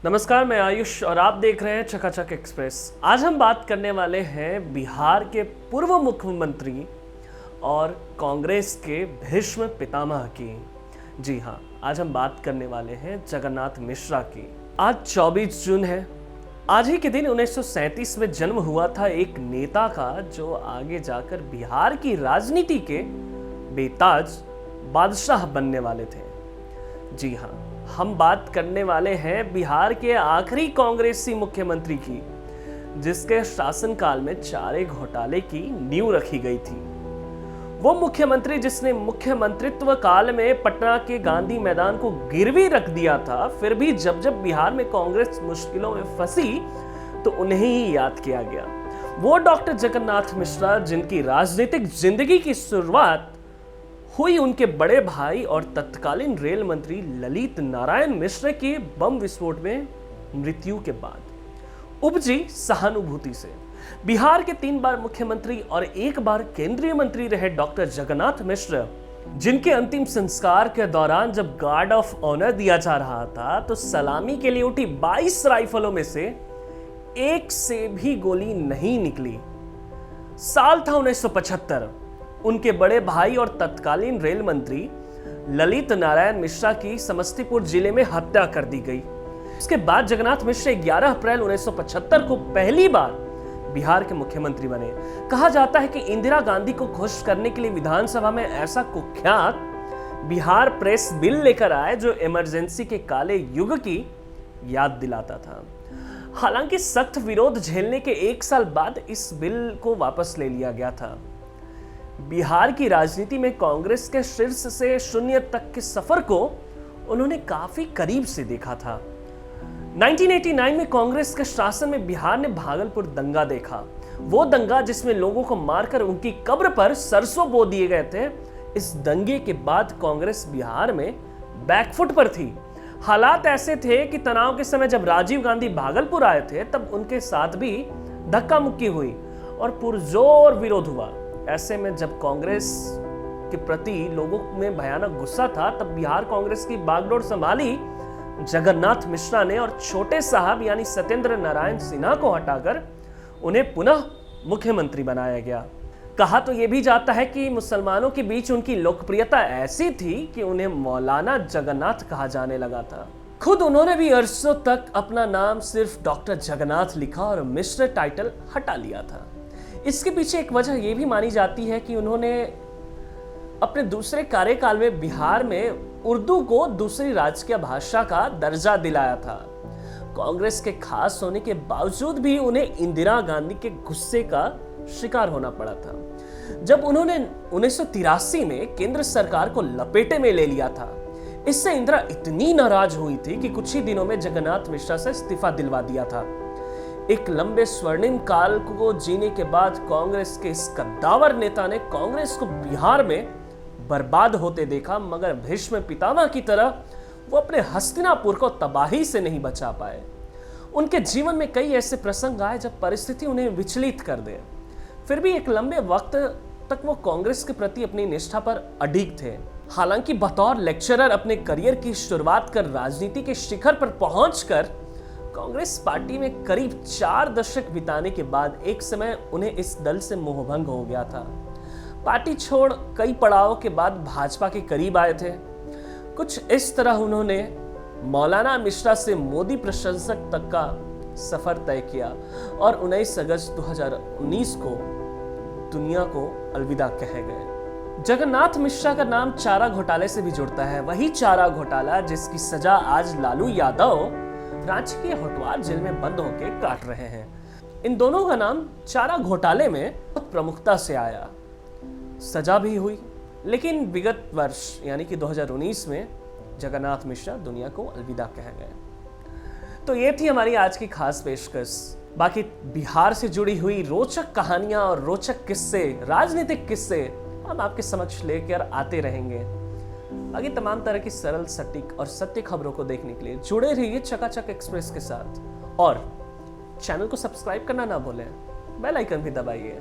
नमस्कार, मैं आयुष और आप देख रहे हैं चकाचक एक्सप्रेस। आज हम बात करने वाले हैं बिहार के पूर्व मुख्यमंत्री और कांग्रेस के भीष्म पितामह की। जी हाँ, आज हम बात करने वाले हैं जगन्नाथ मिश्रा की। आज 24 जून है। आज ही के दिन 1937 में जन्म हुआ था एक नेता का जो आगे जाकर बिहार की राजनीति के बेताज बादशाह बनने वाले थे। जी हाँ, हम बात करने वाले हैं बिहार के आखिरी कांग्रेसी मुख्यमंत्री की, जिसके शासनकाल में चारे घोटाले की नींव रखी गई थी। वो मुख्यमंत्री जिसने मुख्यमंत्रित्व काल में पटना के गांधी मैदान को गिरवी रख दिया था, फिर भी जब जब बिहार में कांग्रेस मुश्किलों में फंसी तो उन्हें ही याद किया गया। वो डॉक्टर जगन्नाथ मिश्रा, जिनकी राजनीतिक जिंदगी की शुरुआत हुई उनके बड़े भाई और तत्कालीन रेल मंत्री ललित नारायण मिश्र के बम विस्फोट में मृत्यु के बाद उपजी सहानुभूति से। बिहार के 3 बार मुख्यमंत्री और 1 बार केंद्रीय मंत्री रहे डॉक्टर जगन्नाथ मिश्र, जिनके अंतिम संस्कार के दौरान जब गार्ड ऑफ ऑनर दिया जा रहा था तो सलामी के लिए उठी 22 राइफलों में से एक से भी गोली नहीं निकली। साल था 1975। उनके बड़े भाई और तत्कालीन रेल मंत्री ललित नारायण मिश्रा की समस्तीपुर जिले में हत्या कर दी गई। इसके बाद जगन्नाथ मिश्र 11 अप्रैल 1975 को पहली बार बिहार के मुख्यमंत्री बने। कहा जाता है कि इंदिरा गांधी को खुश करने के लिए विधानसभा में ऐसा कुख्यात बिहार प्रेस बिल लेकर आए जो इमरजेंसी के काले युग की याद दिलाता था। हालांकि सख्त विरोध झेलने के 1 साल बाद इस बिल को वापस ले लिया गया था। बिहार की राजनीति में कांग्रेस के शीर्ष से शून्य तक के सफर को उन्होंने काफी करीब से देखा था। 1989 में कांग्रेस के शासन में बिहार ने भागलपुर दंगा देखा। वो दंगा जिसमें लोगों को मारकर उनकी कब्र पर सरसों बो दिए गए थे। इस दंगे के बाद कांग्रेस बिहार में बैकफुट पर थी। हालात ऐसे थे कि तनाव के समय जब राजीव गांधी भागलपुर आए थे तब उनके साथ भी धक्का मुक्की हुई और पुरजोर विरोध हुआ। ऐसे में जब कांग्रेस के प्रति लोगों में भयानक गुस्सा था तब बिहार कांग्रेस की बागडोर संभाली जगन्नाथ मिश्रा ने और छोटे साहब यानी सत्येंद्र नारायण सिन्हा को हटाकर उन्हें पुनः मुख्यमंत्री बनाया गया। कहा तो यह भी जाता है कि मुसलमानों के बीच उनकी लोकप्रियता ऐसी थी कि उन्हें मौलाना जगन्नाथ कहा जाने लगा था। खुद उन्होंने भी अरसों तक अपना नाम सिर्फ डॉक्टर जगन्नाथ लिखा और मिश्र टाइटल हटा लिया था। इसके पीछे एक वजह यह भी मानी जाती है कि उन्होंने अपने दूसरे कार्यकाल में बिहार में उर्दू को दूसरी राजकीय भाषा का दर्जा दिलाया था। कांग्रेस के खास होने के बावजूद भी उन्हें इंदिरा गांधी के गुस्से का शिकार होना पड़ा था। जब उन्होंने 1983 में केंद्र सरकार को लपेटे में ले लिया था, इससे इंदिरा इतनी नाराज हुई थी कि कुछ ही दिनों में जगन्नाथ मिश्रा से इस्तीफा दिलवा दिया था। एक लंबे स्वर्णिम काल को जीने के बाद कांग्रेस के इस कद्दावर नेता ने कांग्रेस को बिहार में बर्बाद होते देखा, मगर भीष्म पितामह की तरह वो अपने हस्तिनापुर को तबाही से नहीं बचा पाए। उनके जीवन में कई ऐसे प्रसंग आए जब परिस्थिति उन्हें विचलित कर दे। फिर भी एक लंबे वक्त तक वो कांग्रेस के प्रति अपनी निष्ठा पर अडिग थे। हालांकि बतौर लेक्चरर अपने करियर की शुरुआत कर राजनीति के शिखर पर पहुंचकर कांग्रेस पार्टी में करीब 4 दशक बिताने के बाद एक समय उन्हें इस दल से मोहभंग हो गया था। पार्टी छोड़ कई पड़ावों के बाद भाजपा के करीब आए थे। कुछ इस तरह उन्होंने मौलाना मिश्रा से मोदी प्रशंसक तक का सफर तय किया और 19 अगस्त 2019 को दुनिया को अलविदा कह गए। जगन्नाथ मिश्रा का नाम चारा घोटाले से भी जुड़ता है। वही चारा घोटाला जिसकी सजा आज लालू यादव रांची के होटवार जेल में बंद होकर काट रहे हैं। इन दोनों का नाम चारा घोटाले में बहुत प्रमुखता से आया, सजा भी हुई। लेकिन विगत वर्ष यानी कि 2019 में जगन्नाथ मिश्रा दुनिया को अलविदा कह गए। तो ये थी हमारी आज की खास पेशकश। बाकी बिहार से जुड़ी हुई रोचक कहानियां और रोचक किस्से, राजनीतिक किस्से हम आपके समक्ष लेकर आते रहेंगे। बाकी तमाम तरह की सरल, सटीक और सत्य खबरों को देखने के लिए जुड़े रहिए चकाचक एक्सप्रेस के साथ और चैनल को सब्सक्राइब करना ना भूलें, बेल आइकन भी दबाइए।